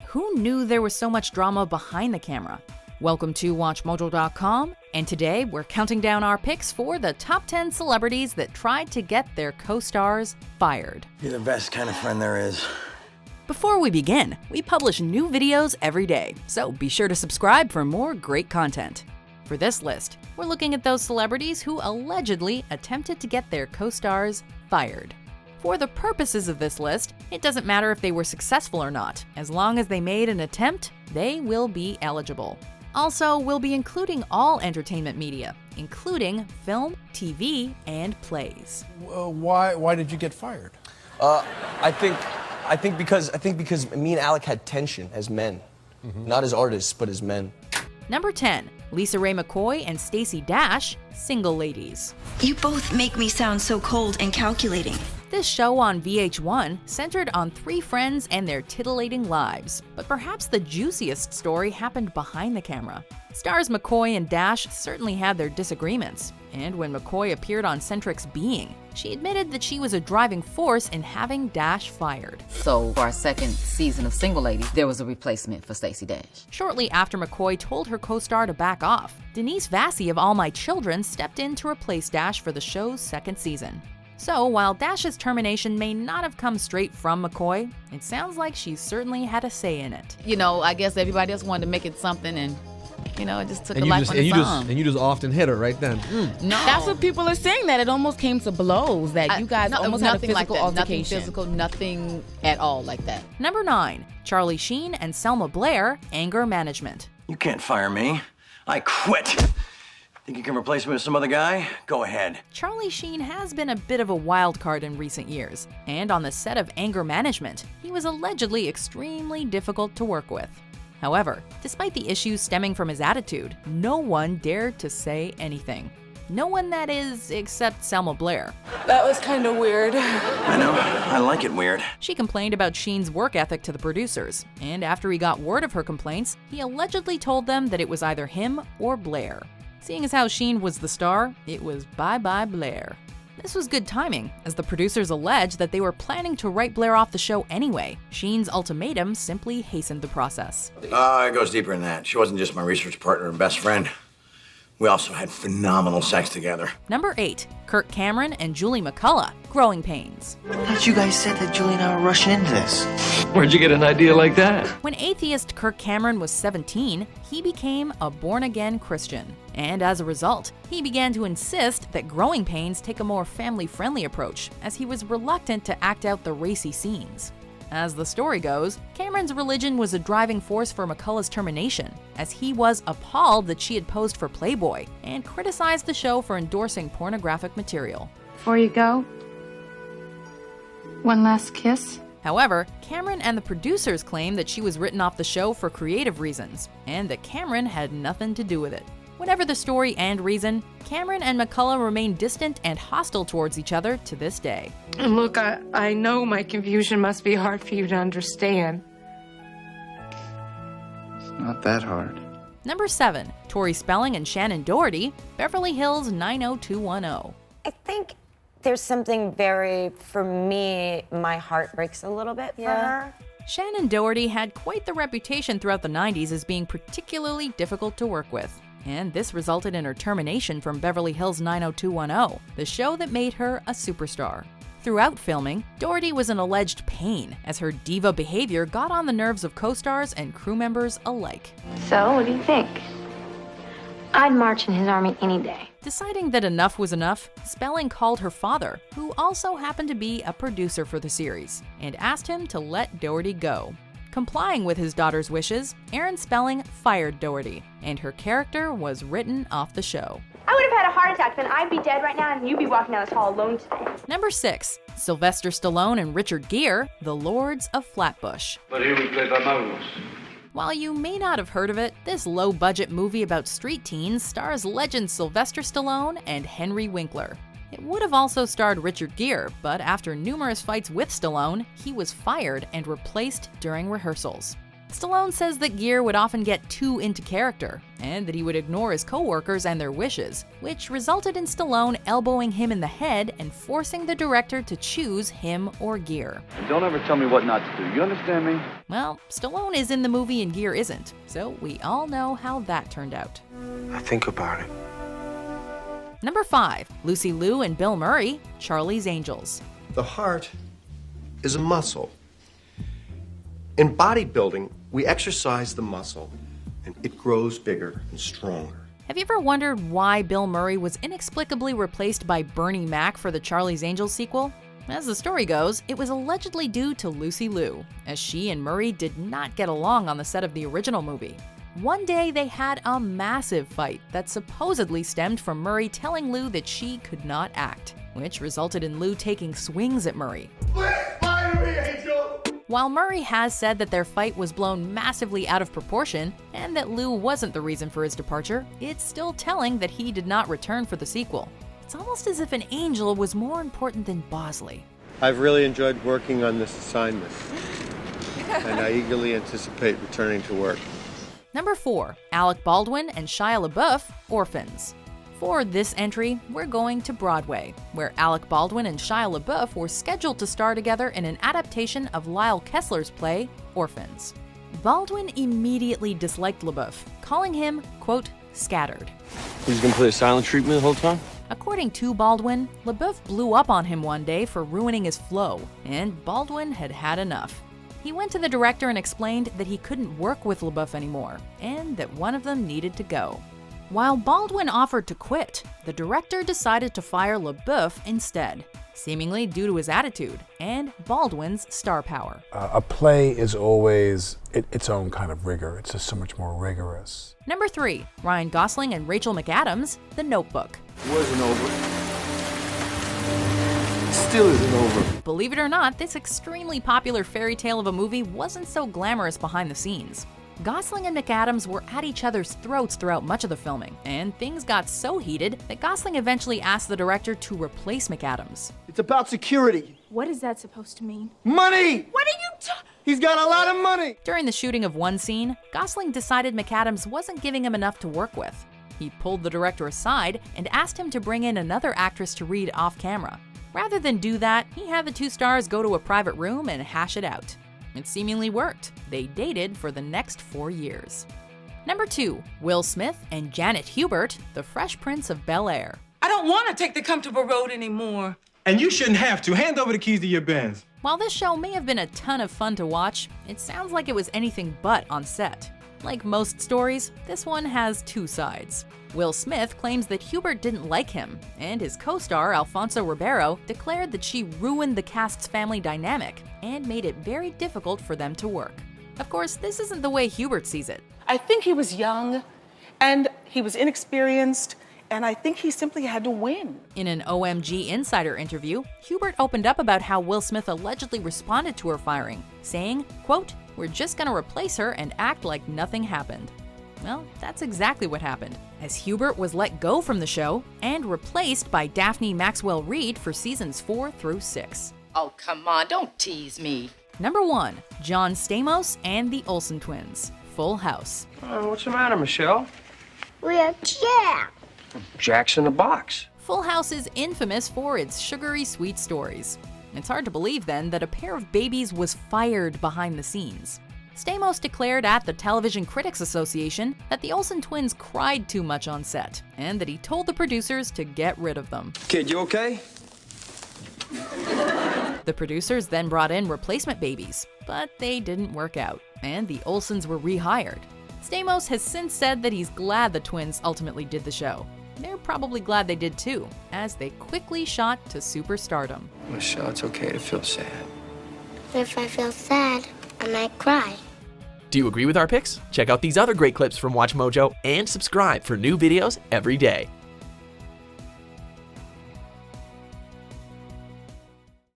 who knew there was so much drama behind the camera? Welcome to WatchMojo.com, and today we're counting down our picks for the top 10 celebrities that tried to get their co-stars fired. You're the best kind of friend there is. Before we begin, we publish new videos every day, so be sure to subscribe for more great content. For this list, we're looking at those celebrities who allegedly attempted to get their co-stars fired. For the purposes of this list, it doesn't matter if they were successful or not. As long as they made an attempt, they will be eligible. Also, we'll be including all entertainment media, including film, TV, and plays. Why did you get fired? I think because me and Alec had tension as men, not as artists, but as men. Number 10, LisaRaye McCoy and Stacey Dash, Single Ladies. You both make me sound so cold and calculating. This show on VH1 centered on three friends and their titillating lives, but perhaps the juiciest story happened behind the camera. Stars McCoy and Dash certainly had their disagreements, and when McCoy appeared on Centric's Being, she admitted that she was a driving force in having Dash fired. So for our second season of Single Ladies, there was a replacement for Stacey Dash. Shortly after McCoy told her co-star to back off, Denise Vassie of All My Children stepped in to replace Dash for the show's second season. So, while Dash's termination may not have come straight from McCoy, it sounds like she certainly had a say in it. You know, I guess everybody else wanted to make it something, and it just took a life on its own. And you just often hit her right then. No, that's what people are saying. That it almost came to blows. That you guys almost had a physical like that. altercation. Nothing physical, nothing at all like that. Number 9, Charlie Sheen and Selma Blair, Anger Management. You can't fire me. I quit. Think you can replace me with some other guy? Go ahead. Charlie Sheen has been a bit of a wild card in recent years, and on the set of Anger Management, he was allegedly extremely difficult to work with. However, despite the issues stemming from his attitude, no one dared to say anything. No one, that is, except Selma Blair. That was kind of weird. I know. I like it weird. She complained about Sheen's work ethic to the producers, and after he got word of her complaints, he allegedly told them that it was either him or Blair. Seeing as how Sheen was the star, it was bye-bye Blair. This was good timing, as the producers alleged that they were planning to write Blair off the show anyway. Sheen's ultimatum simply hastened the process. It goes deeper than that. She wasn't just my research partner and best friend. We also had phenomenal sex together. Number 8, Kirk Cameron and Julie McCullough, Growing Pains. I thought you guys said that Julie and I were rushing into this. Where'd you get an idea like that? When atheist Kirk Cameron was 17, he became a born-again Christian. And as a result, he began to insist that Growing Pains take a more family-friendly approach, as he was reluctant to act out the racy scenes. As the story goes, Cameron's religion was a driving force for McCullough's termination, as he was appalled that she had posed for Playboy and criticized the show for endorsing pornographic material. Before you go, one last kiss? However, Cameron and the producers claim that she was written off the show for creative reasons, and that Cameron had nothing to do with it. Whatever the story and reason, Cameron and McCullough remain distant and hostile towards each other to this day. And look, I know my confusion must be hard for you to understand. It's not that hard. Number 7, Tori Spelling and Shannen Doherty, Beverly Hills 90210. I think there's something for me, my heart breaks a little bit for her. Shannen Doherty had quite the reputation throughout the 90s as being particularly difficult to work with. And this resulted in her termination from Beverly Hills 90210, the show that made her a superstar. Throughout filming, Doherty was an alleged pain, as her diva behavior got on the nerves of co-stars and crew members alike. So, what do you think? I'd march in his army any day. Deciding that enough was enough, Spelling called her father, who also happened to be a producer for the series, and asked him to let Doherty go. Complying with his daughter's wishes, Aaron Spelling fired Doherty, and her character was written off the show. I would have had a heart attack, then I'd be dead right now, and you'd be walking down this hall alone today. Number 6, Sylvester Stallone and Richard Gere, The Lords of Flatbush. But here we play by my rules. While you may not have heard of it, this low-budget movie about street teens stars legend Sylvester Stallone and Henry Winkler. It would have also starred Richard Gere, but after numerous fights with Stallone, he was fired and replaced during rehearsals. Stallone says that Gere would often get too into character, and that he would ignore his co-workers and their wishes, which resulted in Stallone elbowing him in the head and forcing the director to choose him or Gere. And don't ever tell me what not to do, you understand me? Well, Stallone is in the movie and Gere isn't, so we all know how that turned out. I think about it. Number 5, Lucy Liu and Bill Murray, Charlie's Angels. The heart is a muscle. In bodybuilding, we exercise the muscle, and it grows bigger and stronger. Have you ever wondered why Bill Murray was inexplicably replaced by Bernie Mac for the Charlie's Angels sequel? As the story goes, it was allegedly due to Lucy Liu, as she and Murray did not get along on the set of the original movie. One day they had a massive fight that supposedly stemmed from Murray telling Liu that she could not act, which resulted in Liu taking swings at Murray. While Murray has said that their fight was blown massively out of proportion and that Liu wasn't the reason for his departure, it's still telling that he did not return for the sequel. It's almost as if an angel was more important than Bosley. I've really enjoyed working on this assignment, and I eagerly anticipate returning to work. Number 4, Alec Baldwin and Shia LaBeouf, Orphans. For this entry, we're going to Broadway, where Alec Baldwin and Shia LaBeouf were scheduled to star together in an adaptation of Lyle Kessler's play, Orphans. Baldwin immediately disliked LaBeouf, calling him, quote, scattered. He's gonna play a silent treatment the whole time? According to Baldwin, LaBeouf blew up on him one day for ruining his flow, and Baldwin had had enough. He went to the director and explained that he couldn't work with LaBeouf anymore, and that one of them needed to go. While Baldwin offered to quit, the director decided to fire LaBeouf instead, seemingly due to his attitude and Baldwin's star power. A play is always its own kind of rigor. It's just so much more rigorous. Number 3, Ryan Gosling and Rachel McAdams, The Notebook. Wasn't over. Still isn't over. Believe it or not, this extremely popular fairy tale of a movie wasn't so glamorous behind the scenes. Gosling and McAdams were at each other's throats throughout much of the filming, and things got so heated that Gosling eventually asked the director to replace McAdams. It's about security. What is that supposed to mean? Money! What are you talking? He's got a lot of money! During the shooting of one scene, Gosling decided McAdams wasn't giving him enough to work with. He pulled the director aside and asked him to bring in another actress to read off camera. Rather than do that, he had the two stars go to a private room and hash it out. It seemingly worked. They dated for the next 4 years. Number 2, Will Smith and Janet Hubert, The Fresh Prince of Bel-Air. I don't want to take the comfortable road anymore. And you shouldn't have to. Hand over the keys to your Benz. While this show may have been a ton of fun to watch, it sounds like it was anything but on set. Like most stories, this one has two sides. Will Smith claims that Hubert didn't like him, and his co-star, Alfonso Ribeiro, declared that she ruined the cast's family dynamic and made it very difficult for them to work. Of course, this isn't the way Hubert sees it. I think he was young, and he was inexperienced, and I think he simply had to win. In an OMG Insider interview, Hubert opened up about how Will Smith allegedly responded to her firing, saying, quote, "We're just gonna replace her and act like nothing happened." Well, that's exactly what happened, as Hubert was let go from the show and replaced by Daphne Maxwell Reid for seasons 4 through 6. Oh, come on, don't tease me. Number 1, John Stamos and the Olsen twins, Full House. What's the matter, Michelle? We're Jack. Jack's in the box. Full House is infamous for its sugary sweet stories. It's hard to believe then that a pair of babies was fired behind the scenes. Stamos declared at the Television Critics Association that the Olsen twins cried too much on set, and that he told the producers to get rid of them. Kid, you okay? The producers then brought in replacement babies, but they didn't work out, and the Olsens were rehired. Stamos has since said that he's glad the twins ultimately did the show. They're probably glad they did too, as they quickly shot to superstardom. Michelle, it's okay to feel sad. If I feel sad, I might cry. Do you agree with our picks? Check out these other great clips from WatchMojo and subscribe for new videos every day.